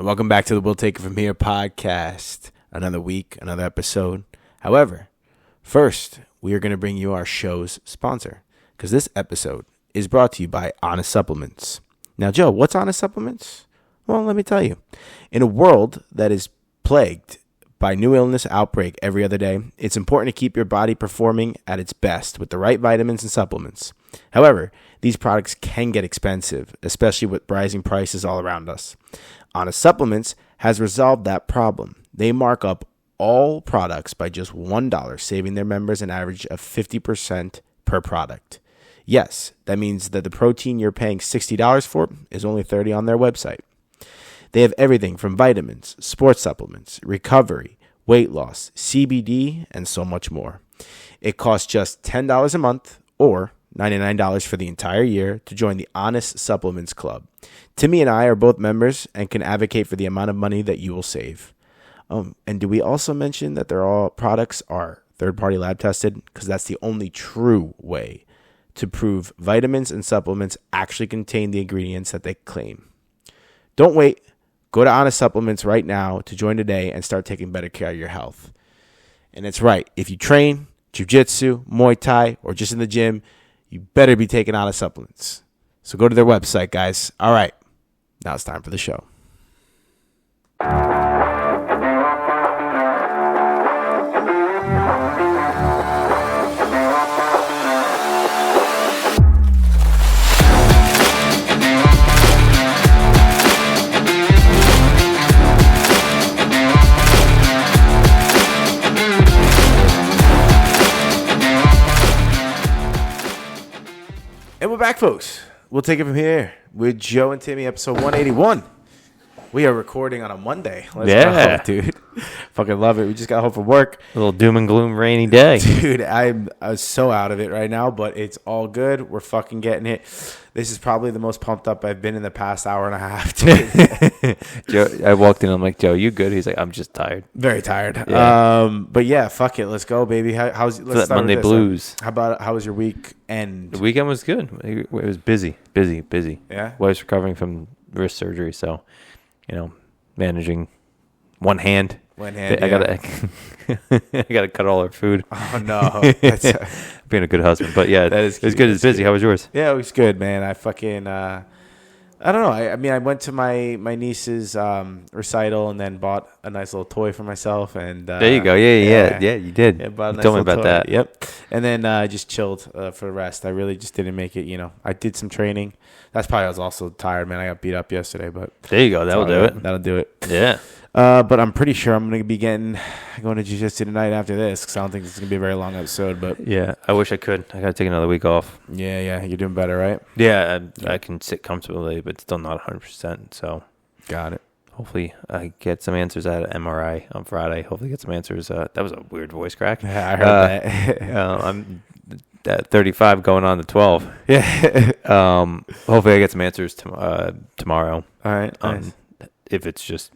And welcome back to the We'll Take It From Here podcast. Another week, another episode. However, first, we are going to bring you our show's sponsor, because this episode is brought to you by Honest Supplements. Now, Joe, what's Honest Supplements? Well, let me tell you. In a world that is plagued by new illness outbreak every other day, it's important to keep your body performing at its best with the right vitamins and supplements. However, these products can get expensive, especially with rising prices all around us. Honest Supplements has resolved that problem. They mark up all products by just $1, saving their members an average of 50% per product. Yes, that means that the protein you're paying $60 for is only $30 on their website. They have everything from vitamins, sports supplements, recovery, weight loss, CBD, and so much more. It costs just $10 a month or $99 for the entire year to join the Honest Supplements Club. Timmy and I are both members and can advocate for the amount of money that you will save. And do we also mention that all products are third-party lab tested? Because that's the only true way to prove vitamins and supplements actually contain the ingredients that they claim. Don't wait. Go to Honest Supplements right now to join today and start taking better care of your health. And it's right. If you train jiu-jitsu, Muay Thai, or just in the gym, you better be taking Honest Supplements. So go to their website, guys. All right. Now it's time for the show. And we're back, folks. We'll take it from here with Joe and Timmy, episode 181. We are recording on a Monday. Let's go, dude. Fucking love it. We just got home from work. A little doom and gloom rainy day. Dude, I'm so out of it right now, but it's all good. We're fucking getting it. This is probably the most pumped up I've been in the past hour and a half. Joe, I walked in. I'm like, Joe, you good? He's like, I'm just tired. Very tired. Yeah. But yeah, fuck it. Let's go, baby. Let's start Monday with this. blues. How was your weekend? The weekend was good. It was busy. Yeah. Wife's recovering from wrist surgery, so managing one hand. I gotta cut all her food. Oh no, being a good husband. But yeah, that is it was good. It's busy. How was yours? Yeah, it was good, man. I fucking I don't know. I mean, I went to my niece's recital and then bought a nice little toy for myself. And there you go. Yeah, you did. Yeah, bought a nice Tell me about toy. that. Yep. And then I just chilled for the rest. I really just didn't make it. I did some training. That's probably I was also tired, man. I got beat up yesterday, but there you go. That'll do it. That'll do it. Yeah. But I'm pretty sure I'm going to be going to jiu-jitsu tonight after this because I don't think it's going to be a very long episode. But yeah, I wish I could. I got to take another week off. Yeah. You're doing better, right? Yeah, I can sit comfortably, but still not 100%. So got it. Hopefully I get some answers at MRI on Friday. Hopefully get some answers. That was a weird voice crack. Yeah, I heard that. I'm at 35 going on to 12. Yeah. Hopefully I get some answers tomorrow. All right. Nice. If it's just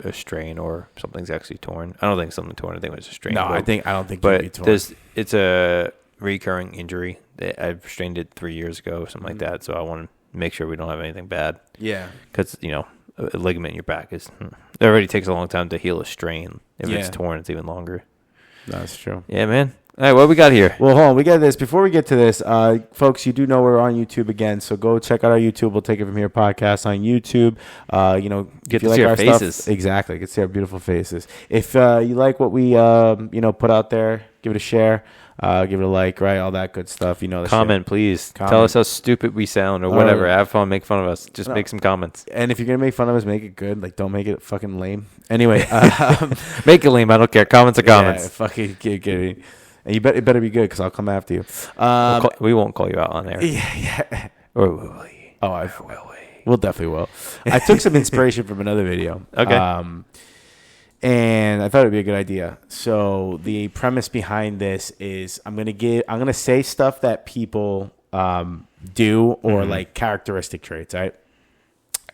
a strain or something's actually torn. I don't think something torn. I think it was a strain. No, I don't think but it'd be torn. It's a recurring injury. I've strained it 3 years ago, something like that. So I want to make sure we don't have anything bad. Yeah. Because, a ligament in your back it already takes a long time to heal a strain. If it's torn, it's even longer. That's true. Yeah, man. All right, what we got here? Well, hold on. We got this. Before we get to this, folks, you do know we're on YouTube again, so go check out our YouTube. We'll take it from here podcast on YouTube. Get to see our faces. Stuff, exactly. Get to see our beautiful faces. If you like what we put out there, give it a share. Give it a like, right? All that good stuff. The comment, shit. Please. Comment. Tell us how stupid we sound or whatever. Have fun. Make fun of us. Just make some comments. And if you're going to make fun of us, make it good. Like, don't make it fucking lame. Anyway. Make it lame. I don't care. Comments are comments. Yeah, fucking get it. And it better be good because I'll come after you. We won't call you out on there. Yeah. Or will we? Oh, will we? We'll definitely will. I took some inspiration from another video. Okay. And I thought it'd be a good idea. So the premise behind this is I'm gonna say stuff that people do or like characteristic traits, right?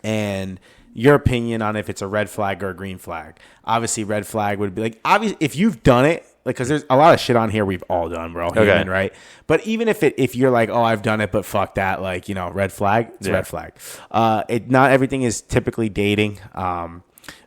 And your opinion on if it's a red flag or a green flag. Obviously, red flag would be like if you've done it, like, because there's a lot of shit on here we've all done, bro. Okay. Human, right? But even if you're like, oh, I've done it, but fuck that, like, red flag, it's a red flag. Not everything is typically dating.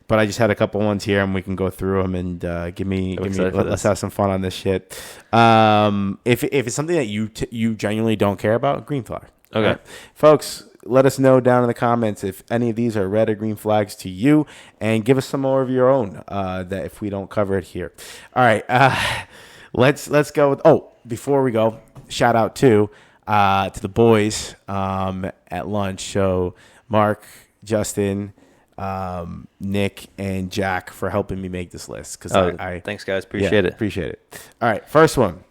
But I just had a couple ones here, and we can go through them and give me. Let's have some fun on this shit. If it's something that you genuinely don't care about, green flag. Okay, right? Folks, let us know down in the comments if any of these are red or green flags to you, and give us some more of your own. That if we don't cover it here. All right, let's go with. Oh, before we go, shout out to the boys at lunch. So Mark, Justin, Nick, and Jack for helping me make this list. Thanks, guys. Appreciate it. Appreciate it. All right, first one.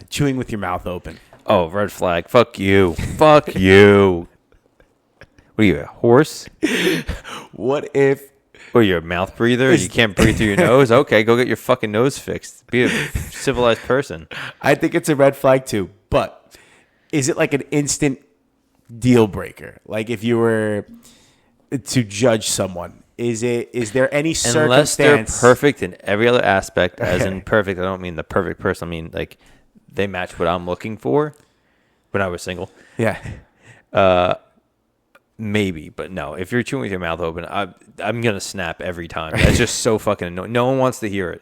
Chewing with your mouth open. Oh, red flag. Fuck you. Fuck you. What are you, a horse? What if... Or you're a mouth breather? You can't breathe through your nose? Okay, go get your fucking nose fixed. Be a civilized person. I think it's a red flag too. But is it like an instant deal breaker? Like if you were to judge someone, is there any circumstance? Unless they're perfect in every other aspect, as in perfect, I don't mean the perfect person. I mean like they match what I'm looking for when I was single. Yeah. Maybe, but no. If you're chewing with your mouth open, I'm gonna snap every time. That's just so fucking annoying. No one wants to hear it.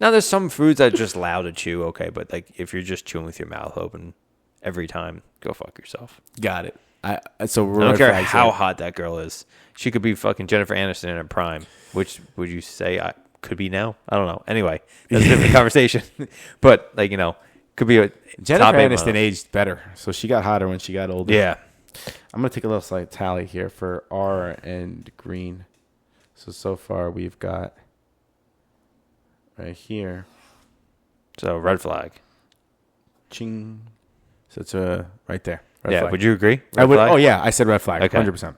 Now, there's some foods that are just loud to chew, okay, but like if you're just chewing with your mouth open every time, go fuck yourself. Got it. I don't care how hot that girl is. She could be fucking Jennifer Aniston in her prime. Which would you say I could be now? I don't know. Anyway, that's a different conversation. But like could be a Jennifer Aniston aged better, so she got hotter when she got older. Yeah. I'm going to take a little slight tally here for R and green. So far we've got right here. So red flag. Ching. So it's right there. Red flag. Would you agree? I would. Oh, yeah. I said red flag. Okay. 100%.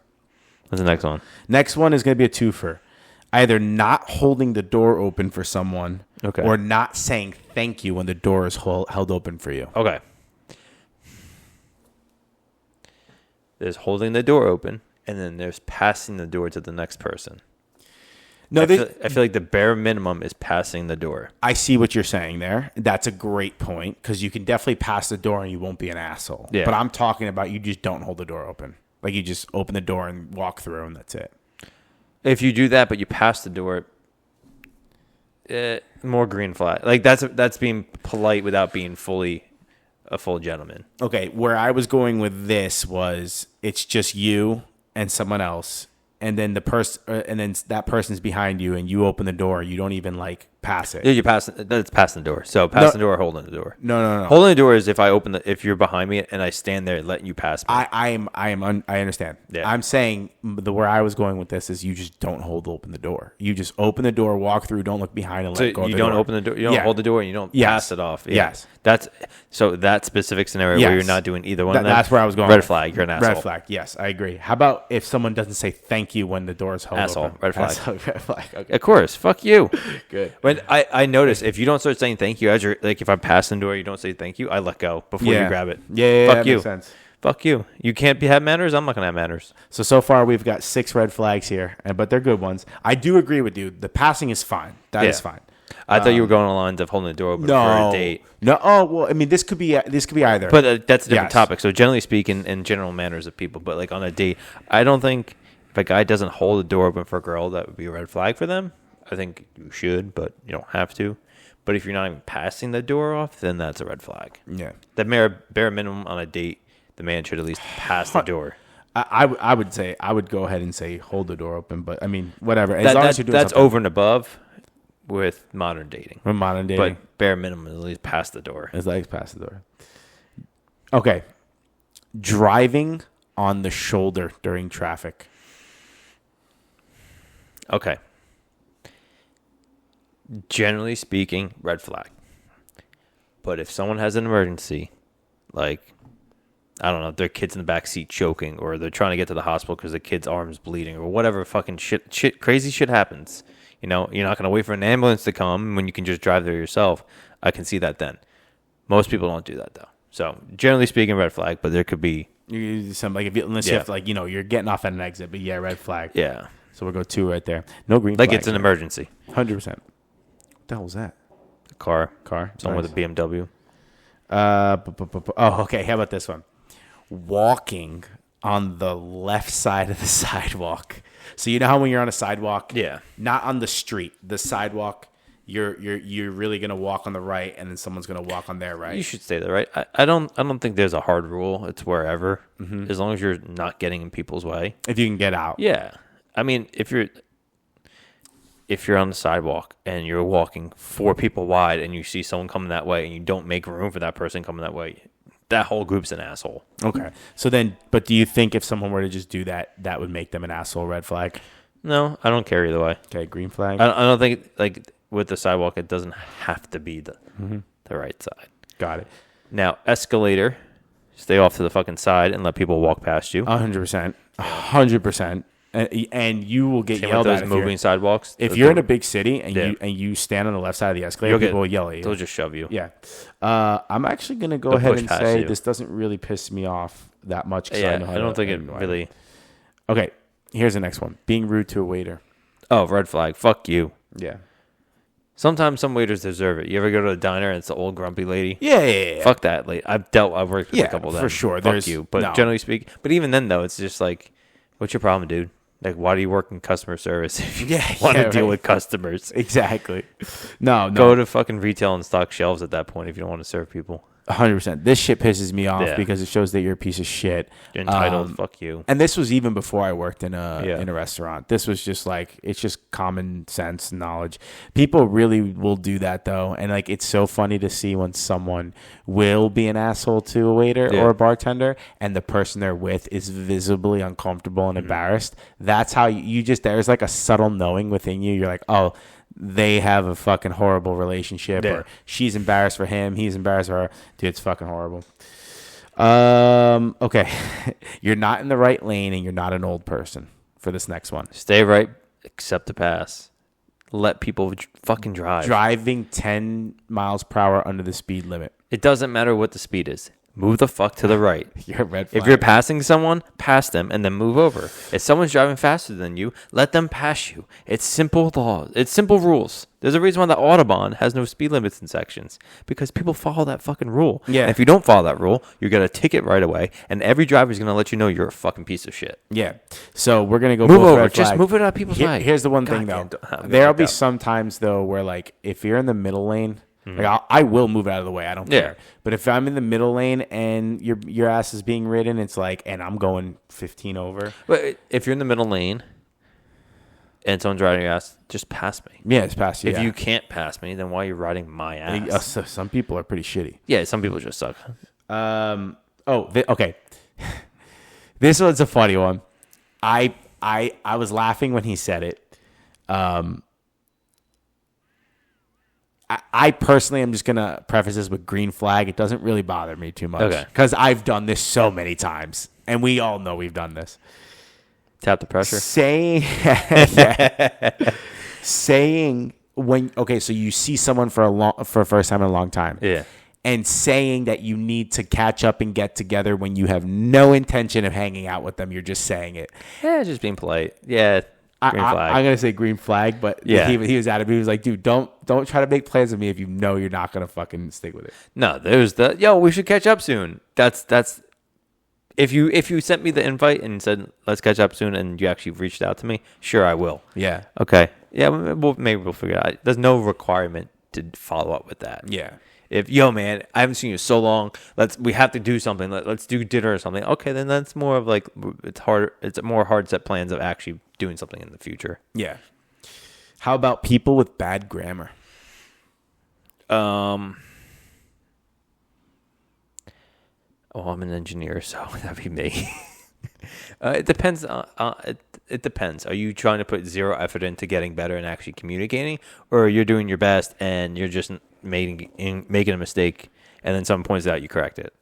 What's the next one? Next one is going to be a twofer. Either not holding the door open for someone or not saying thank you when the door is held open for you. Okay. There's holding the door open, and then there's passing the door to the next person. No, I feel like the bare minimum is passing the door. I see what you're saying there. That's a great point, because you can definitely pass the door and you won't be an asshole. Yeah. But I'm talking about you just don't hold the door open. Like you just open the door and walk through, and that's it. If you do that, but you pass the door, more green flag. Like that's being polite without being fully a full gentleman. Okay, where I was going with this was it's just you and someone else, and then that person's behind you, and you open the door. You don't even like pass it. Yeah, that's passing the door. So passing the door or holding the door. No. Holding the door is if you're behind me and I stand there letting you pass me. I understand. Yeah. I'm saying where I was going with this is you just don't open the door. You just open the door, walk through, don't look behind, and let go. You don't open the door. You don't hold the door, and you don't pass it off. Yeah. Yes. That specific scenario where you're not doing either one of them. That's where I was going. Red flag. You're an asshole. Red flag. Yes, I agree. How about if someone doesn't say thank you when the door is held asshole. open? Red flag. Asshole. Red flag. Okay. Of course. Fuck you. Good. When I notice if you don't start saying thank you as you're like if I'm passing the door, you don't say thank you. I let go before you grab it. Yeah. Fuck that you. Makes sense. Fuck you. You can't have manners. I'm not gonna have manners. So far we've got 6 red flags here, but they're good ones. I do agree with you. The passing is fine. That is fine. I thought you were going on the lines of holding the door open for a date. No. Oh well, I mean this could be either. But that's a different topic. So generally speaking, in general manners of people, but like on a date, I don't think if a guy doesn't hold the door open for a girl, that would be a red flag for them. I think you should, but you don't have to. But if you're not even passing the door off, then that's a red flag. Yeah. The bare minimum on a date, the man should at least pass the door. I would go ahead and say hold the door open, but I mean whatever. As long as you're doing that's something. over and above with modern dating. With modern dating, but bare minimum is at least pass the door. It's like pass the door. Okay. Driving on the shoulder during traffic. Okay. Generally speaking, red flag. But if someone has an emergency, like, I don't know, their kid's in the back seat choking, or they're trying to get to the hospital because the kid's arm's bleeding, or whatever fucking crazy shit happens, you're not going to wait for an ambulance to come when you can just drive there yourself. I can see that then. Most people don't do that, though. So, generally speaking, red flag, but there could be... Unless you have to, like, you're getting off at an exit, but red flag. Yeah. So we'll go 2 right there. No green flag. Like it's an emergency. 100%. What the hell was that? Car. Someone nice. with a BMW. Oh, okay. How about this one? Walking on the left side of the sidewalk. So you know how when you're on a sidewalk, Yeah. not on the street, the sidewalk, you're really gonna walk on the right, and then someone's gonna walk on their right. You should stay there, right? I don't think there's a hard rule. It's wherever, as long as you're not getting in people's way. If you can get out. Yeah, I mean, if you're on the sidewalk and you're walking 4 people wide, and you see someone coming that way, and you don't make room for that person coming that way, that whole group's an asshole. Okay. So then, but do you think if someone were to just do that, that would make them an asshole? Red flag. No, I don't care either way. Okay. Green flag. I don't think like with the sidewalk, it doesn't have to be the right side. Got it. Now, escalator, stay off to the fucking side and let people walk past you. 100%. 100%. And you will get yelled at if moving sidewalks. If you're in a big city and you stand on the left side of the escalator, people will yell at you. They'll just shove you. Yeah. I'm actually going to go ahead and say you. this doesn't really piss me off that much. Yeah, I don't think it really. Okay, here's the next one. Being rude to a waiter. Oh, red flag. Fuck you. Yeah. Sometimes some waiters deserve it. You ever go to a diner and it's the old grumpy lady? Yeah. Fuck that lady. I've worked with a couple of them. For sure. Fuck you. But generally speaking, but even then though, it's just like, what's your problem, dude? Like, why do you work in customer service if you want to deal with customers? Exactly. No. Go to fucking retail and stock shelves at that point if you don't want to serve people. 100%. This shit pisses me off because it shows that you're a piece of shit. You're entitled. Fuck you. And this was even before I worked in a restaurant. This was just like, it's just common sense knowledge. People really will do that though, and like it's so funny to see when someone will be an asshole to a waiter or a bartender, and the person they're with is visibly uncomfortable and embarrassed. That's how you just, there's like a subtle knowing within you. You're like, oh, they have a fucking horrible relationship, or she's embarrassed for him, he's embarrassed for her. Dude, it's fucking horrible. Okay. You're not in the right lane and you're not an old person for this next one. Stay right, accept the pass. Let people fucking drive. Driving 10 miles per hour under the speed limit. It doesn't matter what the speed is. Move the fuck to the right. You're a red flag. If you're passing someone, pass them and then move over. If someone's driving faster than you, let them pass you. It's simple laws. It's simple rules. There's a reason why the Autobahn has no speed limits in sections, because people follow that fucking rule. Yeah. And if you don't follow that rule, you get a ticket right away, and every driver is going to let you know you're a fucking piece of shit. Yeah. So we're going to go move both over. red flag. Just move it out of people's way. Here's the one thing though. There'll be some times though where like if you're in the middle lane, like I will move out of the way. I don't care. But if I'm in the middle lane and your ass is being ridden, it's like, and I'm going 15 over. But if you're in the middle lane and someone's riding your ass, just pass me. Yeah, it's past you. If you can't pass me, then why are you riding my ass? So some people are pretty shitty. Yeah, some people just suck. Okay. This one's a funny one. I was laughing when he said it. I personally am just going to preface this with green flag. It doesn't really bother me too much. Okay. Because I've done this so many times. And we all know we've done this. Tap the pressure. Saying when, okay, so you see someone for a first time in a long time. Yeah. And saying that you need to catch up and get together when you have no intention of hanging out with them. You're just saying it. Yeah, just being polite. Yeah. Green flag. I'm gonna say green flag, but he was at it. He was like, "Dude, don't try to make plans with me if you know you're not gonna fucking stick with it." No, there's we should catch up soon. That's if you sent me the invite and said let's catch up soon, and you actually reached out to me, sure I will. Yeah. Okay. Yeah. Maybe we'll figure it out. There's no requirement to follow up with that. Yeah. If man, I haven't seen you so long. We have to do something. Let's do dinner or something. Okay, then that's more of like it's hard. It's more hard set plans of actually doing something in the future. Yeah. How about people with bad grammar? I'm an engineer, so that'd be me. It depends. It depends. Are you trying to put zero effort into getting better and actually communicating, or you're doing your best and you're just making a mistake, and then someone points it out, you correct it?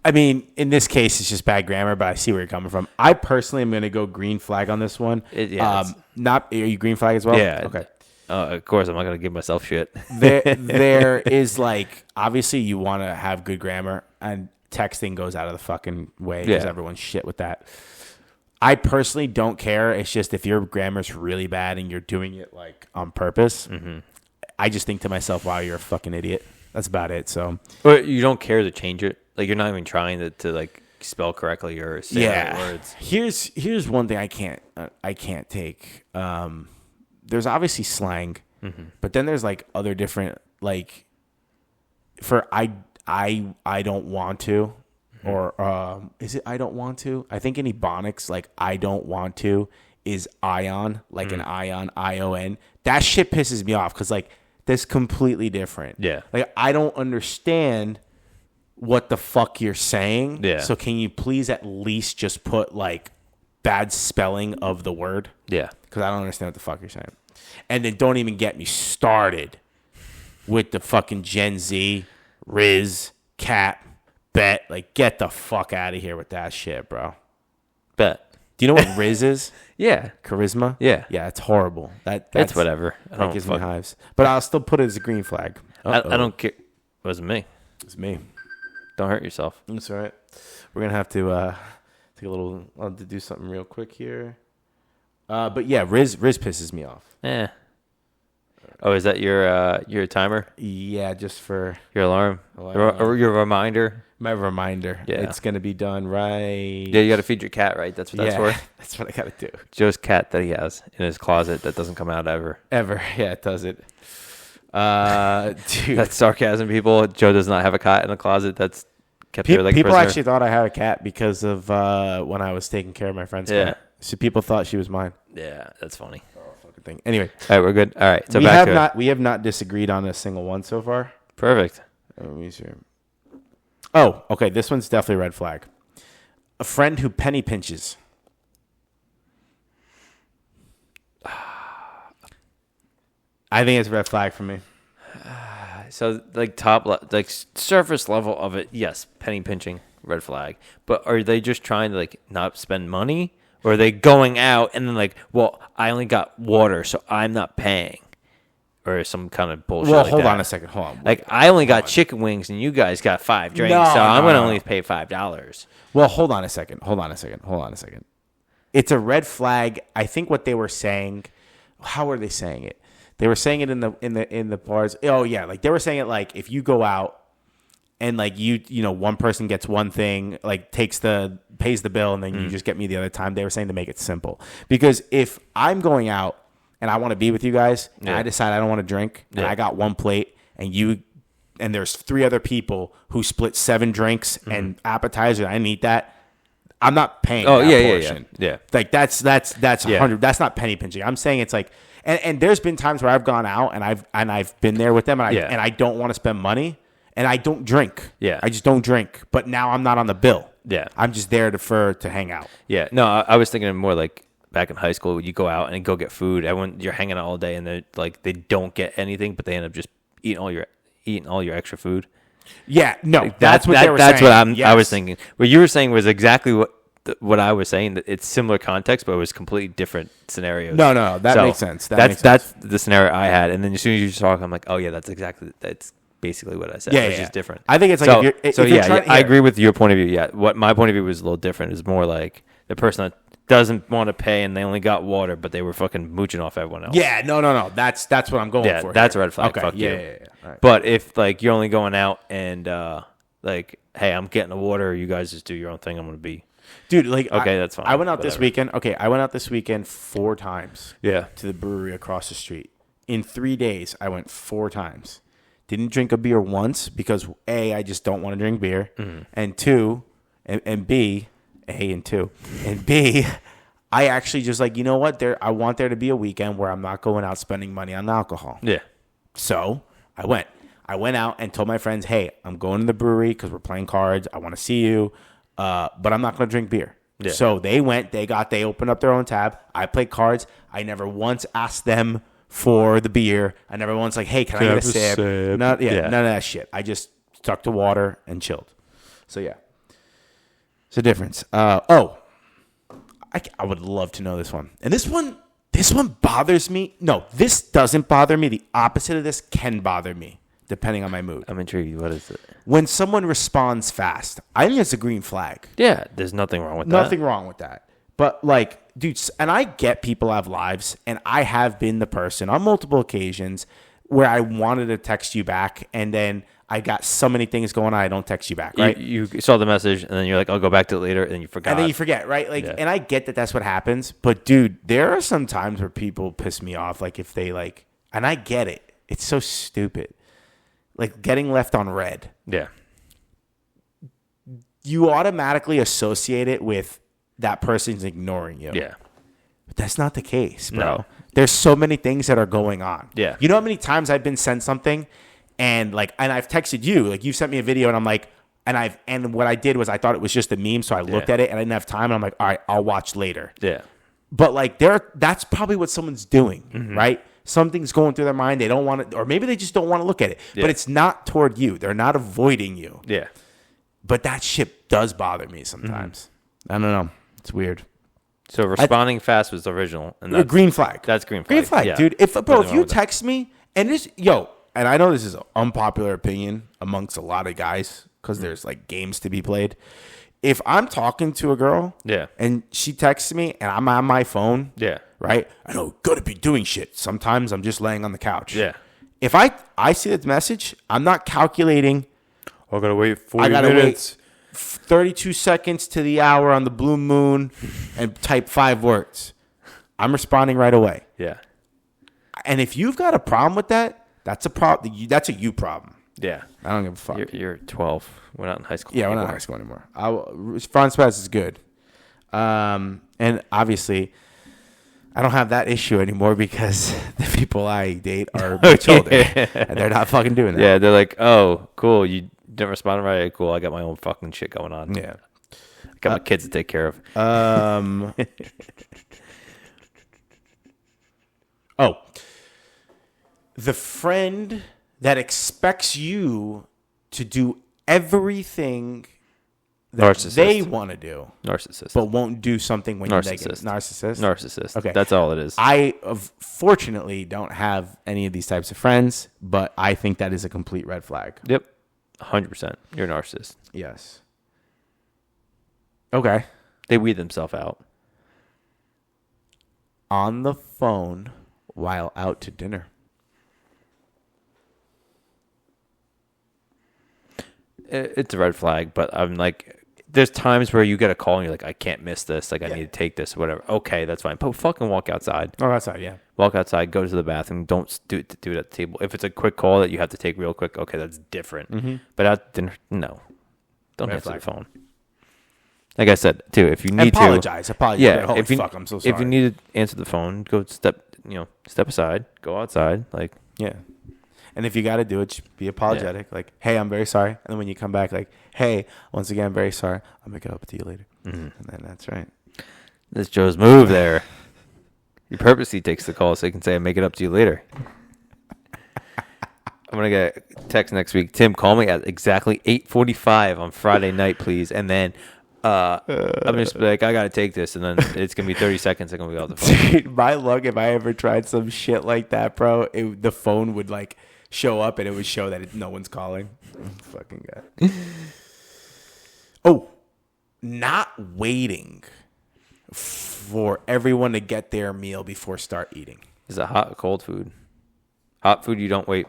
I mean, in this case, it's just bad grammar, but I see where you're coming from. I personally am going to go green flag on this one. Are you green flag as well? Yeah. Okay. Of course, I'm not going to give myself shit. There is like, obviously you want to have good grammar, and texting goes out of the fucking way because everyone's shit with that. I personally don't care. It's just if your grammar's really bad and you're doing it like on purpose, I just think to myself, wow, you're a fucking idiot. That's about it. So, But you don't care to change it. Like, you're not even trying to like spell correctly or say the right words. Here's one thing I can't take. There's obviously slang, but then there's like other different like for I don't want to, or is it I don't want to? I think in Ebonics like I don't want to is ion, like an ion, ION. That shit pisses me off because like that's completely different. Yeah, like I don't understand what the fuck you're saying. Yeah. So can you please at least just put like bad spelling of the word? Yeah. Because I don't understand what the fuck you're saying. And then don't even get me started with the fucking Gen Z, Riz, Cat, Bet. Like, get the fuck out of here with that shit, bro. Bet. Do you know what Riz is? Yeah. Charisma? Yeah. Yeah, it's horrible. That's whatever. That gives me hives. But I'll still put it as a green flag. I don't care. It wasn't me. It's me. Don't hurt yourself. That's all right. We're going to have to take a little, I'll have to do something real quick here. But yeah, Riz pisses me off. Yeah. Oh, is that your timer? Yeah, just for your alarm or your reminder? My reminder. Yeah. It's going to be done right. Yeah, you got to feed your cat, right? That's what that's for? That's what I got to do. Joe's cat that he has in his closet that doesn't come out ever. Ever. Yeah, it does it. Dude. That's sarcasm, people. Joe does not have a cat in the closet that's kept there like people prisoner. actually thought I had a cat because of when I was taking care of my friend's cat. So people thought she was mine. Yeah, that's funny. Fucking thing. Anyway. All right, we're good. All right, so we have not disagreed on a single one so far. Perfect. Let me see. Oh, okay. This one's definitely a red flag. A friend who penny pinches. I think it's a red flag for me. So, like surface level of it, yes, penny pinching, red flag. But are they just trying to like not spend money, or are they going out and then like, well, I only got water, so I'm not paying, or some kind of bullshit? Well, like hold that. on a second. Hold on. Like I only got chicken wings and you guys got 5 drinks, so I'm gonna only pay $5. Well, hold on a second. It's a red flag. I think what they were saying. How were they saying it? They were saying it in the bars. Oh yeah, like they were saying it like if you go out and like you know one person gets one thing, like pays the bill, and then you just get me the other time. They were saying to make it simple, because if I'm going out and I want to be with you guys and I decide I don't want to drink and I got one plate and there's 3 other people who split 7 drinks and appetizer, and I didn't eat that. I'm not paying that portion. Yeah. Like that's 100. That's not penny pinching. I'm saying it's like, and there's been times where I've gone out and I've been there with them and I don't want to spend money and I don't drink. Yeah. I just don't drink. But now I'm not on the bill. Yeah. I'm just there to hang out. Yeah. No, I was thinking more like back in high school, you go out and go get food. You're hanging out all day and they don't get anything, but they end up just eating all your extra food. Yeah, no, like that's what they were saying. That's what I was thinking. What you were saying was exactly what I was saying. That it's similar context, but it was completely different scenarios. No, that makes sense. That's the scenario I had. And then as soon as you talk, I'm like, oh yeah, that's basically what I said. It's just different. I think it's like I agree with your point of view. Yeah, what my point of view was a little different. Is more like the person that doesn't want to pay and they only got water, but they were fucking mooching off everyone else. Yeah, no. That's what I'm going for. That's a red flag. Okay. Fuck you. Yeah. Right. But if like you're only going out and like, hey, I'm getting the water, you guys just do your own thing. I'm gonna be, dude. Like, okay, that's fine. I went out this weekend. Okay, I went out this weekend 4 times. Yeah. To the brewery across the street. In 3 days, I went 4 times. Didn't drink a beer once because A, I just don't want to drink beer, and 2, and B. A and 2. And B, I actually just like, you know what? I want there to be a weekend where I'm not going out spending money on alcohol. Yeah. So I went. I went out and told my friends, hey, I'm going to the brewery because we're playing cards. I want to see you, but I'm not going to drink beer. Yeah. So they went. They opened up their own tab. I played cards. I never once asked them for the beer. I never once like, hey, can I get a sip? None of that shit. I just stuck to water and chilled. So yeah. It's a difference. I would love to know this one. And this one bothers me. No, this doesn't bother me. The opposite of this can bother me, depending on my mood. I'm intrigued. What is it? When someone responds fast, I think it's a green flag. Yeah, there's nothing wrong with that. Nothing wrong with that. But like, dude, and I get people have lives, and I have been the person on multiple occasions where I wanted to text you back, and then I got so many things going on, I don't text you back, right? You saw the message, and then you're like, I'll go back to it later, and then you forgot. And then you forget, right? Like, and I get that that's what happens. But, dude, there are some times where people piss me off. Like, if they, like, and I get it. It's so stupid. Like, getting left on red. Yeah. You automatically associate it with that person's ignoring you. Yeah. But that's not the case, bro. No. There's so many things that are going on. Yeah. You know how many times I've been sent something and I've texted you, like you sent me a video and I'm like, and what I did was I thought it was just a meme. So I looked at it and I didn't have time. And I'm like, all right, I'll watch later. Yeah. But like that's probably what someone's doing, right? Something's going through their mind. They don't want to, or maybe they just don't want to look at it, but it's not toward you. They're not avoiding you. Yeah. But that shit does bother me sometimes. I don't know. It's weird. So responding fast was the original. And A green flag. That's green flag. Green flag, yeah. dude. If you text me and this, and I know this is an unpopular opinion amongst a lot of guys because there's like games to be played. If I'm talking to a girl, and she texts me and I'm on my phone, right? I know gotta be doing shit. Sometimes I'm just laying on the couch. Yeah. If I see the message, I'm not calculating. I gotta wait 40 I gotta minutes. wait 32 seconds to the hour on the blue moon and type 5 words. I'm responding right away. Yeah. And if you've got a problem with that, that's a problem. That's a you problem. Yeah. I don't give a fuck. You're 12. We're not in high school. Yeah, we're not in high school anymore. Response fast is good. And obviously, I don't have that issue anymore because the people I date are much older. And they're not fucking doing that. Yeah, they're like, oh, cool. You didn't respond right. Cool. I got my own fucking shit going on. Yeah. I got my kids to take care of. The friend that expects you to do everything that they want to do. Narcissist. But won't do something when you're negative. Narcissist? Narcissist. Okay. That's all it is. I fortunately don't have any of these types of friends, but I think that is a complete red flag. Yep. 100%. You're a narcissist. Yes. Okay. They weed themselves out. On the phone while out to dinner. It's a red flag, but I'm like, there's times where you get a call and you're like, I can't miss this. Like, I need to take this, whatever. Okay, that's fine. But fucking walk outside. Oh, outside, yeah. Walk outside, go to the bathroom. Don't do it at the table. If it's a quick call that you have to take real quick, okay, that's different. But at dinner, no. Don't answer the phone. Like I said, too, if you need apologize. Yeah. Holy fuck, I'm so sorry. If you need to answer the phone, go step aside, go outside. Like, yeah. And if you got to do it, just be apologetic. Like, hey, I'm very sorry. And then when you come back, like, hey, once again, I'm very sorry. I'll make it up to you later. And then that's right. That's Joe's move there. He purposely takes the call so he can say, I'll make it up to you later. I'm going to get a text next week. Tim, call me at exactly 8:45 on Friday night, please. And then I'm just like, I got to take this. And then it's going to be 30 seconds. I'm going to be off the phone. Dude, my luck, if I ever tried some shit like that, bro, the phone would, like, show up and it would show that no one's calling. Fucking guy. Oh, not waiting for everyone to get their meal before start eating. Is it hot or cold food? Hot food, you don't wait.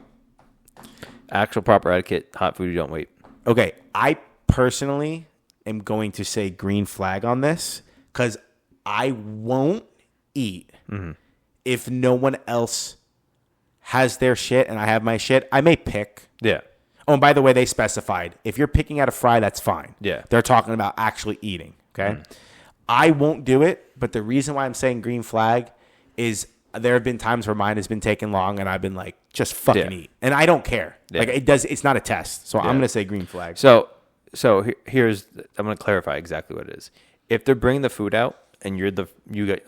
Actual proper etiquette, hot food, you don't wait. Okay, I personally am going to say green flag on this because I won't eat if no one else has their shit and I have my shit. I may pick. Yeah. Oh, and by the way, they specified if you're picking out a fry, that's fine. Yeah. They're talking about actually eating. Okay. I won't do it, but the reason why I'm saying green flag is there have been times where mine has been taking long and I've been like, just fucking eat. And I don't care. Yeah. Like it's not a test. So I'm going to say green flag. So here's, I'm going to clarify exactly what it is. If they're bringing the food out and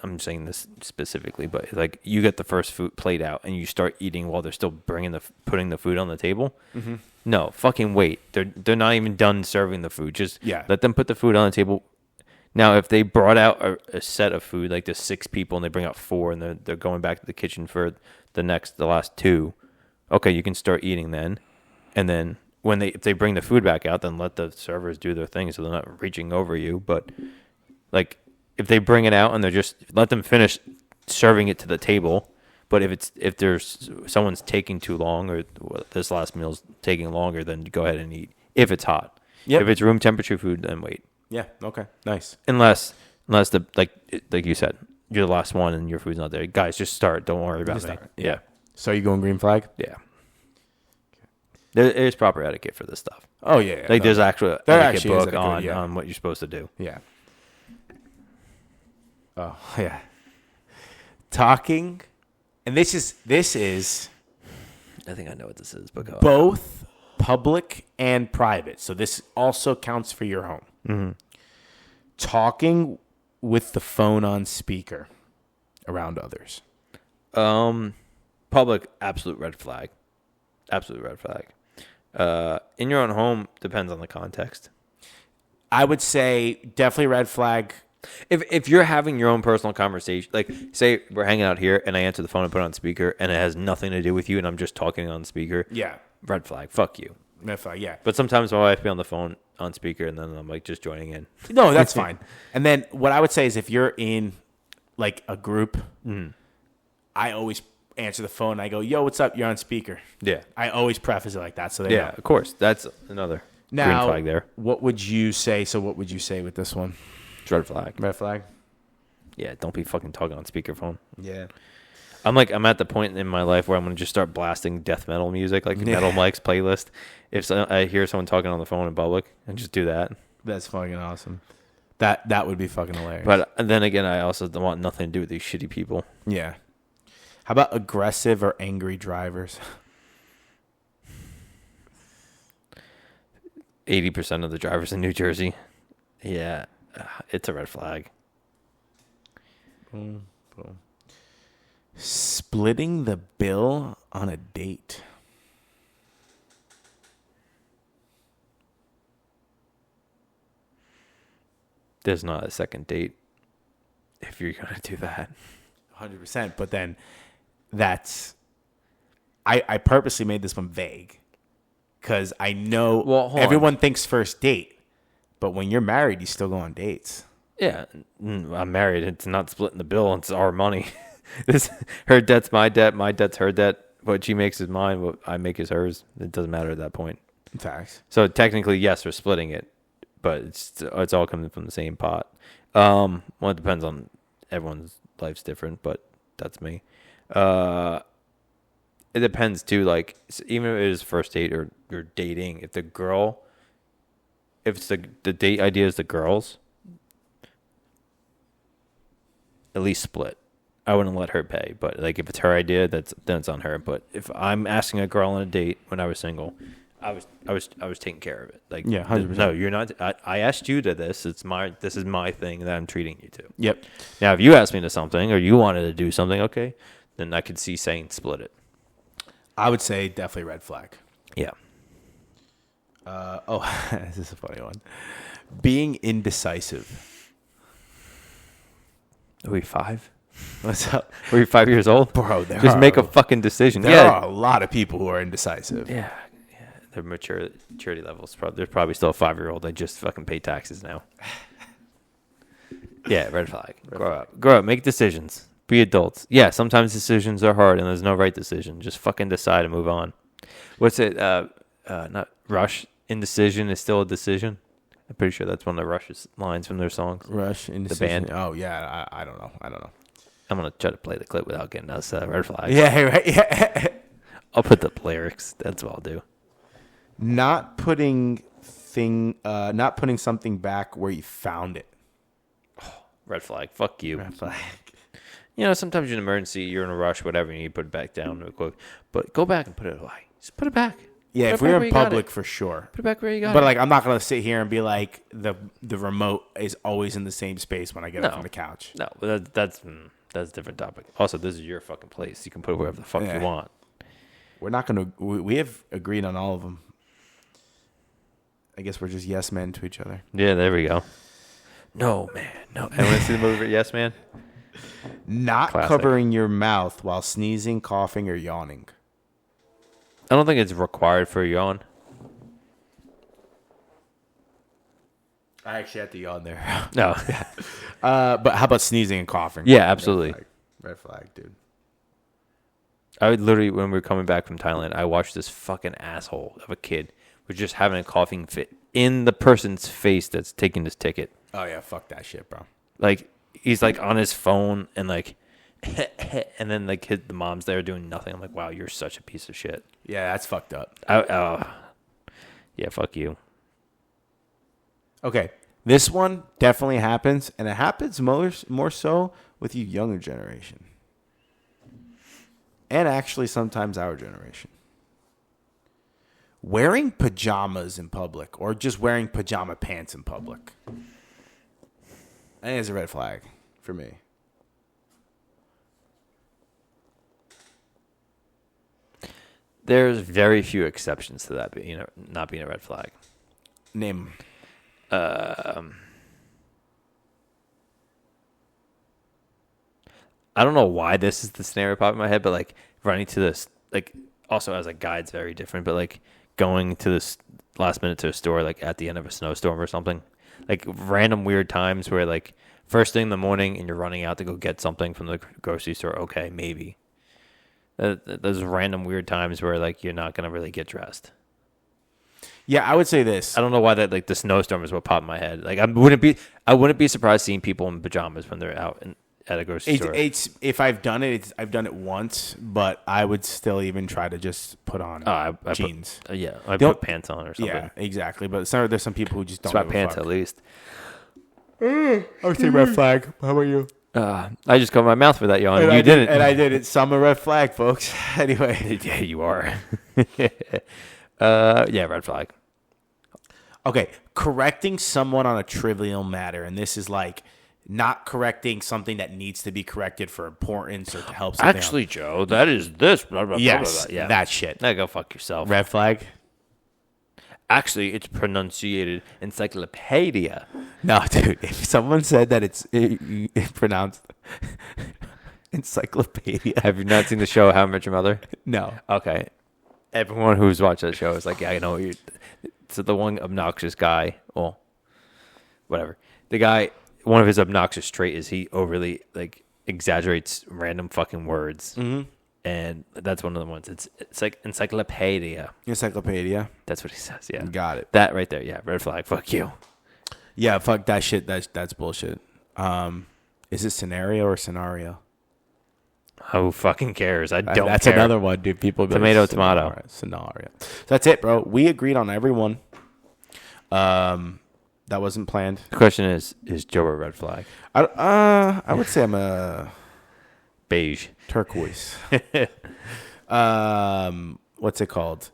I'm saying this specifically, but like you get the first food plate out and you start eating while they're still putting the food on the table. No, fucking wait. They're not even done serving the food. Just let them put the food on the table. Now, if they brought out a set of food, like there's 6 people and they bring out 4 and they're going back to the kitchen for the last 2, okay, you can start eating then. And then if they bring the food back out, then let the servers do their thing so they're not reaching over you. But like if they bring it out and they're just let them finish serving it to the table, But if there's someone's taking too long or this last meal's taking longer, then go ahead and eat. If it's hot, Yep. If it's room temperature food, then wait. Yeah. Okay. Nice. Unless the like you said, you're the last one and your food's not there. Guys, just start. Don't worry about me. Yeah. So you going green flag? Yeah. There's proper etiquette for this stuff. Oh yeah. Like there's actual etiquette book etiquette, on what you're supposed to do. Yeah. Oh yeah. Talking, and this is I think I know what this is, but go on. both public and private. So this also counts for your home. Mm-hmm. Talking with the phone on speaker around others. Public, absolute red flag. Absolute red flag. In your own home, depends on the context. I would say definitely red flag. If you're having your own personal conversation, like say we're hanging out here and I answer the phone and put it on speaker and it has nothing to do with you and I'm just talking on speaker. Yeah. Red flag. Fuck you. Red flag, yeah. But sometimes my wife be on the phone on speaker and then I'm like just joining in. No, that's fine. And then what I would say is if you're in like a group, I always answer the phone and I go, yo, what's up? You're on speaker. Yeah. I always preface it like that. So they know. Of course. That's another green flag there. What would you say? So what would you say with this one? It's red flag. Red flag? Yeah, don't be fucking talking on speakerphone. Yeah. I'm at the point in my life where I'm going to just start blasting death metal music, like Metal Mike's playlist. If I hear someone talking on the phone in public, and just do that. That's fucking awesome. That would be fucking hilarious. But then again, I also don't want nothing to do with these shitty people. Yeah. How about aggressive or angry drivers? 80% of the drivers in New Jersey. Yeah, it's a red flag. Boom, boom. Splitting the bill on a date. There's not a second date if you're going to do that. 100%. But then that's... I purposely made this one vague. Because I know everyone thinks first date. But when you're married, you still go on dates. Yeah, I'm married. It's not splitting the bill. It's our money. Her debt's my debt. My debt's her debt. What she makes is mine. What I make is hers. It doesn't matter at that point. Facts. So technically, yes, we're splitting it, but it's all coming from the same pot. Well, it depends on everyone's life's different, but that's me. It depends too. Like even if it is first date or you're dating, if it's the date idea is the girls, at least split. I wouldn't let her pay, but like if it's her idea, then it's on her. But if I'm asking a girl on a date when I was single, I was taking care of it. Like 100%. No, you're not. I asked you to this. This is my thing that I'm treating you to. Yep. Now, if you asked me to something or you wanted to do something, okay, then I could see saying split it. I would say definitely red flag. Yeah. This is a funny one. Being indecisive. Are we 5? What's up? Are you 5 years old? Bro, just make a fucking decision. There are a lot of people who are indecisive. Yeah. Their maturity levels. There's probably still a 5-year-old that just fucking pay taxes now. Yeah, red flag. Grow up. Make decisions. Be adults. Yeah, sometimes decisions are hard and there's no right decision. Just fucking decide and move on. What's it? Not Rush. Indecision is still a decision. I'm pretty sure that's one of the Rush's lines from their songs. Rush, indecision. The band. Oh, yeah. I don't know. I'm going to try to play the clip without getting us red flag. Yeah, right. Yeah. I'll put the lyrics. That's what I'll do. Not putting something back where you found it. Oh, red flag. Fuck you. Red flag. You know, sometimes you're in an emergency, you're in a rush, whatever, and you put it back down real quick. But go back and put it away. Just put it back. Yeah, if we're in public, for sure. Put it back where you got it. But like, I'm not gonna sit here and be like the remote is always in the same space when I get up from the couch. No, that's a different topic. Also, this is your fucking place. You can put it wherever the fuck you want. We're not gonna. We have agreed on all of them. I guess we're just yes men to each other. Yeah, there we go. No, man. No. Anyone see the movie Yes Man? Not Classic. covering your mouth while sneezing, coughing, or yawning. I don't think it's required for a yawn. I actually had to yawn there. No. But how about sneezing and coughing? Yeah, absolutely. Red flag, dude. I would literally, when we were coming back from Thailand, I watched this fucking asshole of a kid was just having a coughing fit in the person's face that's taking his ticket. Oh yeah, fuck that shit, bro. Like he's like on his phone and like, and then like the mom's there doing nothing. I'm like, wow, you're such a piece of shit. Yeah, that's fucked up. Yeah, fuck you. Okay, this one definitely happens, and it happens more so with you younger generation, and actually sometimes our generation. Wearing pajamas in public, or just wearing pajama pants in public, I think it's a red flag for me. There's very few exceptions to that being not being a red flag. Name. I don't know why this is the scenario pop in my head, but like running to this, like also as a guide's very different, but like going to this last minute to a store, like at the end of a snowstorm or something, like random weird times where like first thing in the morning and you're running out to go get something from the grocery store. Okay, maybe. Those random weird times where like you're not gonna really get dressed. Yeah, I would say this. I don't know why that like the snowstorm is what popped in my head. Like I wouldn't be surprised seeing people in pajamas when they're out at a grocery store. If I've done it, I've done it once, but I would still even try to just put on jeans. I put pants on or something. Yeah, exactly. But there's some people who just don't. Sweatpants at least. I would say red flag. How about you? I just covered my mouth for that yawn. You didn't. And I did it. So I'm a red flag, folks. Anyway. Yeah, you are. Yeah, red flag. Okay, correcting someone on a trivial matter, and this is like not correcting something that needs to be corrected for importance or to help something Actually, out. Joe, that is this. Blah, blah, yes, blah, blah. Yeah. That shit. Now go fuck yourself. Red flag? Actually, it's pronunciated encyclopedia. No, dude. If someone said that it's pronounced encyclopedia. Have you not seen the show How I Met Your Mother? No. Okay. Everyone who's watched that show is like, yeah, I know. So the one obnoxious guy, well, whatever. The guy, one of his obnoxious trait is he overly like exaggerates random fucking words. Mm-hmm. And that's one of the ones. It's like encyclopedia. Encyclopedia. That's what he says. Yeah, got it. That right there. Yeah, red flag. Fuck you. Yeah, fuck that shit. That's bullshit. Is it scenario or scenario? Who fucking cares? I don't. That's care. Another one, dude. People tomato. Scenario. So that's it, bro. We agreed on everyone. That wasn't planned. The question is Joe a red flag? I would say I'm a beige. Turquoise. What's it called?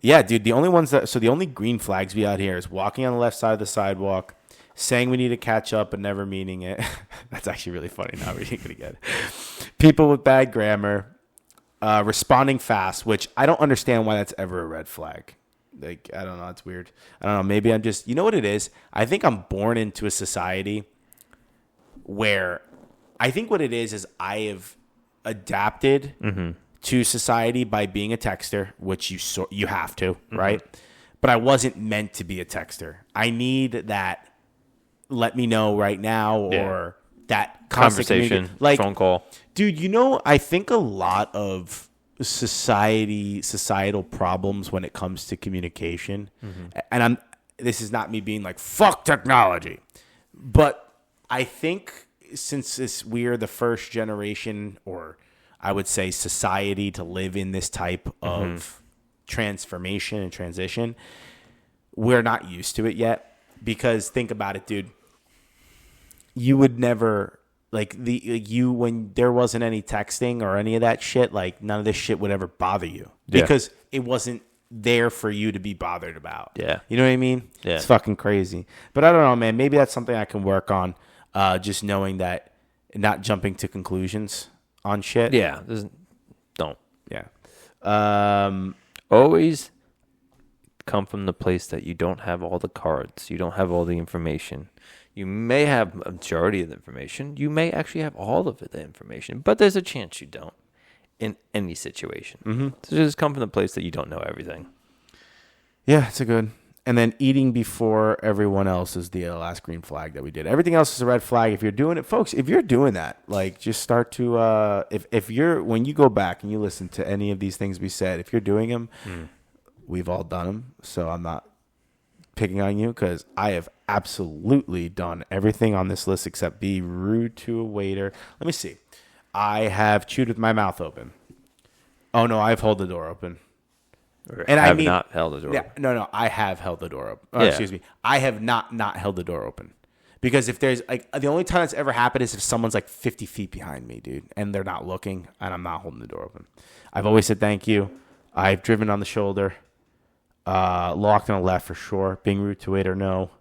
Yeah, dude. The only green flags we out here is walking on the left side of the sidewalk, saying we need to catch up but never meaning it. That's actually really funny now. We're gonna get it. People with bad grammar, responding fast, which I don't understand why that's ever a red flag. Like, I don't know. It's weird. I don't know. Maybe I'm just, you know what it is? I think I'm born into a society where I think what it is I have adapted to society by being a texter, which you have to, right? But I wasn't meant to be a texter. I need that let me know right now or that conversation, like phone call. Dude, I think a lot of societal problems when it comes to communication, and this is not me being like, fuck technology, but I think since we're the first generation, or I would say society, to live in this type of transformation and transition, we're not used to it yet. Because think about it, dude. You would never when there wasn't any texting or any of that shit, like none of this shit would ever bother you because it wasn't there for you to be bothered about. Yeah. You know what I mean? Yeah. It's fucking crazy. But I don't know, man. Maybe that's something I can work on. Just knowing that, not jumping to conclusions on shit. Yeah. Don't. Yeah. Always come from the place that you don't have all the cards. You don't have all the information. You may have a majority of the information. You may actually have all of the information, but there's a chance you don't in any situation. So just come from the place that you don't know everything. Yeah, it's a good. And then eating before everyone else is the last green flag that we did. Everything else is a red flag. If you're doing it, folks, if you're doing that, like just start to, if you're, when you go back and you listen to any of these things we said, if you're doing them, we've all done them. So I'm not picking on you because I have absolutely done everything on this list except be rude to a waiter. Let me see. I have chewed with my mouth open. Oh, no, I've held the door open. And I mean, not held the door. Yeah, no, I have held the door open. Yeah. Excuse me, I have not held the door open because if there's like the only time that's ever happened is if someone's like 50 feet behind me, dude, and they're not looking, and I'm not holding the door open. I've always said thank you. I've driven on the shoulder, locked on the left for sure. Being rude to waiter, no.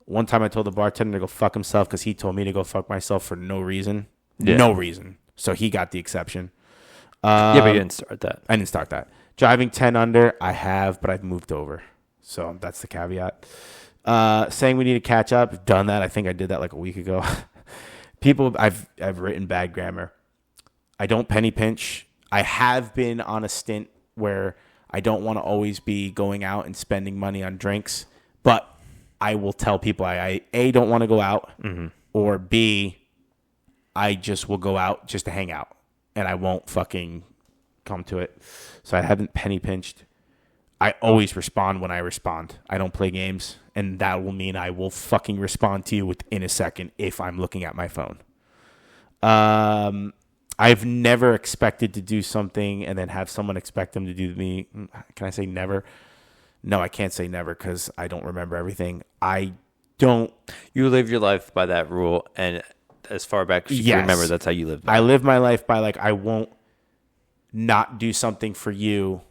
One time I told the bartender to go fuck himself because he told me to go fuck myself for no reason. Yeah. No reason. So he got the exception. Yeah, but you didn't start that. I didn't start that. Driving 10 under, I have, but I've moved over. So that's the caveat. Saying we need to catch up, I've done that. I think I did that like a week ago. People, I've written bad grammar. I don't penny pinch. I have been on a stint where I don't want to always be going out and spending money on drinks, but I will tell people I A, don't want to go out, or B, I just will go out just to hang out, and I won't fucking come to it. So I haven't penny pinched. I always respond when I respond. I don't play games, and that will mean I will fucking respond to you within a second if I'm looking at my phone. I've never expected to do something and then have someone expect them to do me. Can I say never? No, I can't say never because I don't remember everything. I don't. You live your life by that rule, and as far back as you can remember, that's how you live. I live my life by like I won't not do something for you,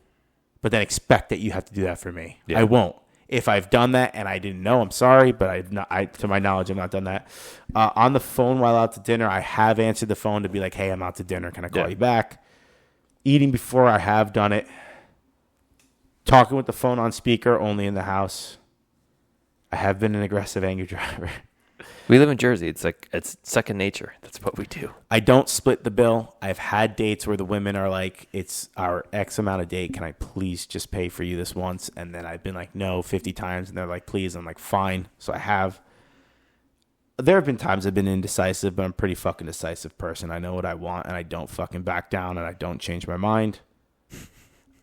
but then expect that you have to do that for me. Yeah. I won't. If I've done that and I didn't know, I'm sorry, but I've not. To my knowledge, I've not done that. On the phone while out to dinner, I have answered the phone to be like, "Hey, I'm out to dinner. Can I call you back?" Eating before, I have done it. Talking with the phone on speaker, only in the house. I have been an aggressive, angry driver. We live in Jersey. It's like it's second nature. That's what we do. I don't split the bill. I've had dates where the women are like, it's our X amount of date. Can I please just pay for you this once? And then I've been like, no, 50 times. And they're like, please. I'm like, fine. So I have. There have been times I've been indecisive, but I'm a pretty fucking decisive person. I know what I want, and I don't fucking back down, and I don't change my mind.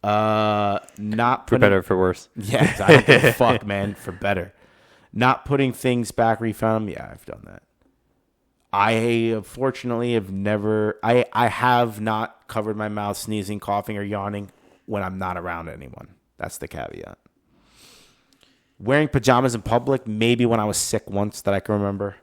Not for better or for worse. Yes, I don't give a fuck, man. For better. Not putting things back, refound them. Yeah, I've done that. I unfortunately have never. I have not covered my mouth, sneezing, coughing, or yawning when I'm not around anyone. That's the caveat. Wearing pajamas in public, maybe when I was sick once that I can remember.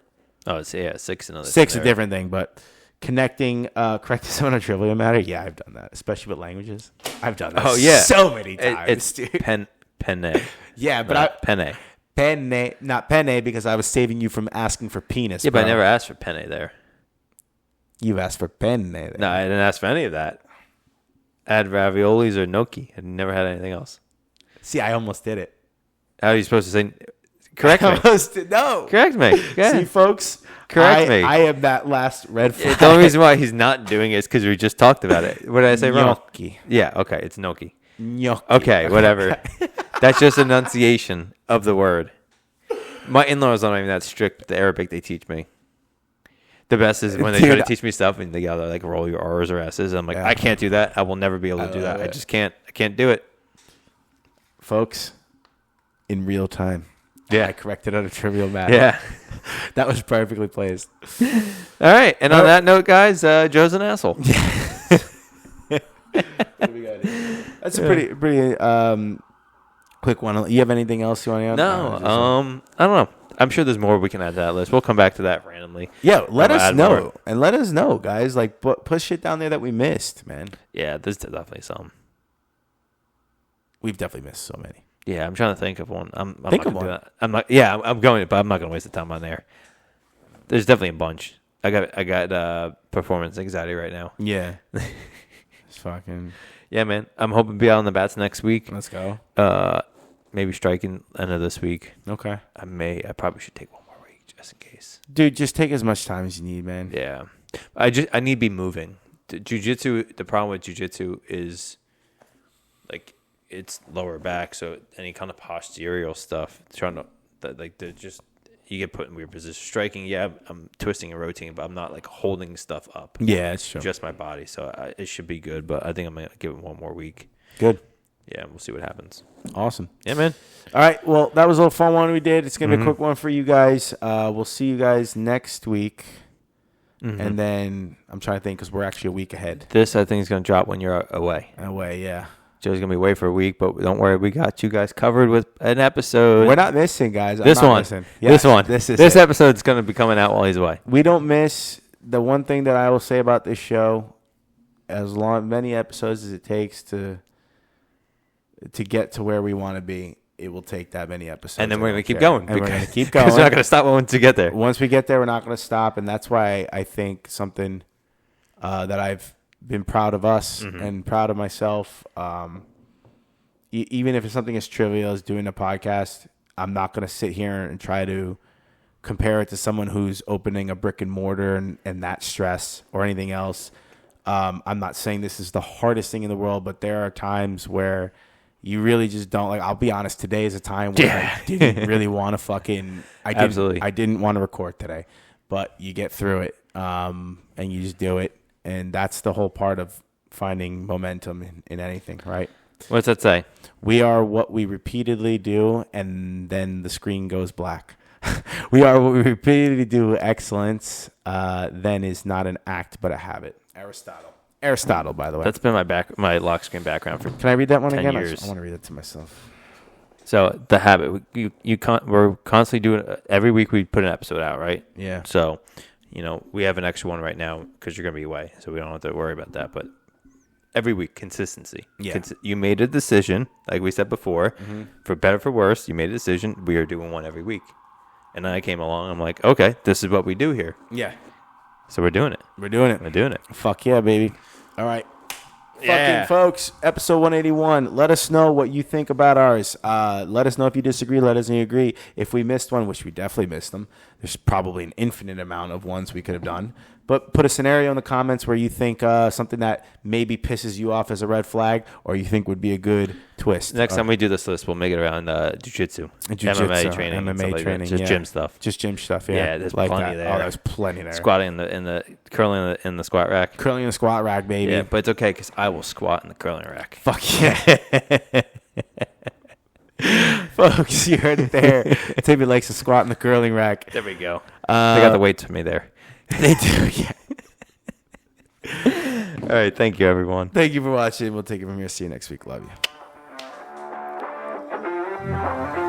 Oh, it's, yeah, sick's another. Sick's a different thing, but correcting someone on a trivia matter, yeah, I've done that, especially with languages. I've done that. Oh yeah, so many times. It's dude. Penne. Yeah, but penne, not penne, because I was saving you from asking for penis. Yeah, but I never asked for penne there. You asked for penne there. No, I didn't ask for any of that. I had raviolis or gnocchi. I never had anything else. See, I almost did it. How are you supposed to say? Correct me. No. Correct me. See, folks. Correct me. I am that last red flag. The only reason why he's not doing it is because we just talked about it. What did I say wrong? Gnocchi. Yeah. Okay. It's gnocchi. Gnocchi. Okay. Whatever. That's just enunciation of the word. My in-laws aren't even that strict with the Arabic they teach me. The best is when they try to teach me stuff and they gotta like roll your R's or S's. I'm like, I can't do that. I will never be able to do that. I just can't. I can't do it. Folks, in real time. Yeah. I corrected on a trivial matter. Yeah. That was perfectly placed. All right. And on that note, guys, Joe's an asshole. That's a pretty quick one. You have anything else you want to add? No. I don't know. I'm sure there's more we can add to that list. We'll come back to that randomly. Yeah, let us know. More. And let us know, guys. Like, put shit down there that we missed, man. Yeah, there's definitely some. We've definitely missed so many. Yeah, I'm trying to think of one. I'm think not of one. one. I'm not. Yeah, I'm going to, but I'm not going to waste the time on there. There's definitely a bunch. I got performance anxiety right now. Yeah. It's fucking. Yeah, man. I'm hoping to be out on the bats next week. Let's go. Maybe striking end of this week. Okay. I probably should take one more week just in case. Dude, just take as much time as you need, man. Yeah. I need to be moving. Jiu-jitsu, the problem with jiu-jitsu is like it's lower back, so any kind of postural stuff, they're just, you get put in weird positions. Striking, yeah, I'm twisting and rotating, but I'm not like holding stuff up. Yeah, it's true. Just my body, so it should be good. But I think I'm gonna give it one more week. Good. Yeah, we'll see what happens. Awesome. Yeah, man. All right. Well, that was a little fun one we did. It's gonna be a quick one for you guys. We'll see you guys next week, and then I'm trying to think because we're actually a week ahead. This I think is gonna drop when you're away. Yeah. Joe's gonna be away for a week, but don't worry, we got you guys covered with an episode. We're not missing, guys. This one. This episode's gonna be coming out while he's away. We don't miss. The one thing that I will say about this show, many episodes as it takes to get to where we want to be, it will take that many episodes. And then we're gonna keep going. And we're gonna keep going. Because we're not gonna stop once we get there. Once we get there, we're not gonna stop, and that's why I think something that I've been proud of us and proud of myself. Even if it's something as trivial as doing a podcast, I'm not going to sit here and try to compare it to someone who's opening a brick and mortar and that stress or anything else. I'm not saying this is the hardest thing in the world, but there are times where you really just don't like. I'll be honest. Today is a time where I didn't really want to I didn't want to record today, but you get through it and you just do it. And that's the whole part of finding momentum in anything, right? What's that say? We are what we repeatedly do, and then the screen goes black. We are what we repeatedly do. Excellence then is not an act, but a habit. Aristotle, by the way. That's been my lock screen background for. Can I read that one 10 again? years. I want to read it to myself. So the habit, we're constantly doing. Every week we put an episode out, right? Yeah. So, we have an extra one right now because you're going to be away, so we don't have to worry about that. But every week, consistency. Yeah. You made a decision, like we said before, for better for worse. You made a decision. We are doing one every week, and then I came along. I'm like, okay, this is what we do here. Yeah. So we're doing it. We're doing it. Fuck yeah, baby. All right. Yeah. Fucking folks, episode 181. Let us know what you think about ours. Let us know if you disagree. Let us know you agree. If we missed one, which we definitely missed them, there's probably an infinite amount of ones we could have done. But put a scenario in the comments where you think something that maybe pisses you off as a red flag or you think would be a good twist. Next time we do this list, we'll make it around jiu-jitsu, MMA training, just gym stuff. Just gym stuff, yeah. Yeah, there's plenty there. Oh, there's plenty there. Squatting in the curling in the squat rack. Curling in the squat rack, baby. Yeah, but it's okay because I will squat in the curling rack. Fuck yeah. Folks, you heard it there. Timmy likes to squat in the curling rack. There we go. They got the weights for me there. They do, yeah. All right, thank you, everyone. Thank you for watching. We'll take it from here. See you next week. Love you.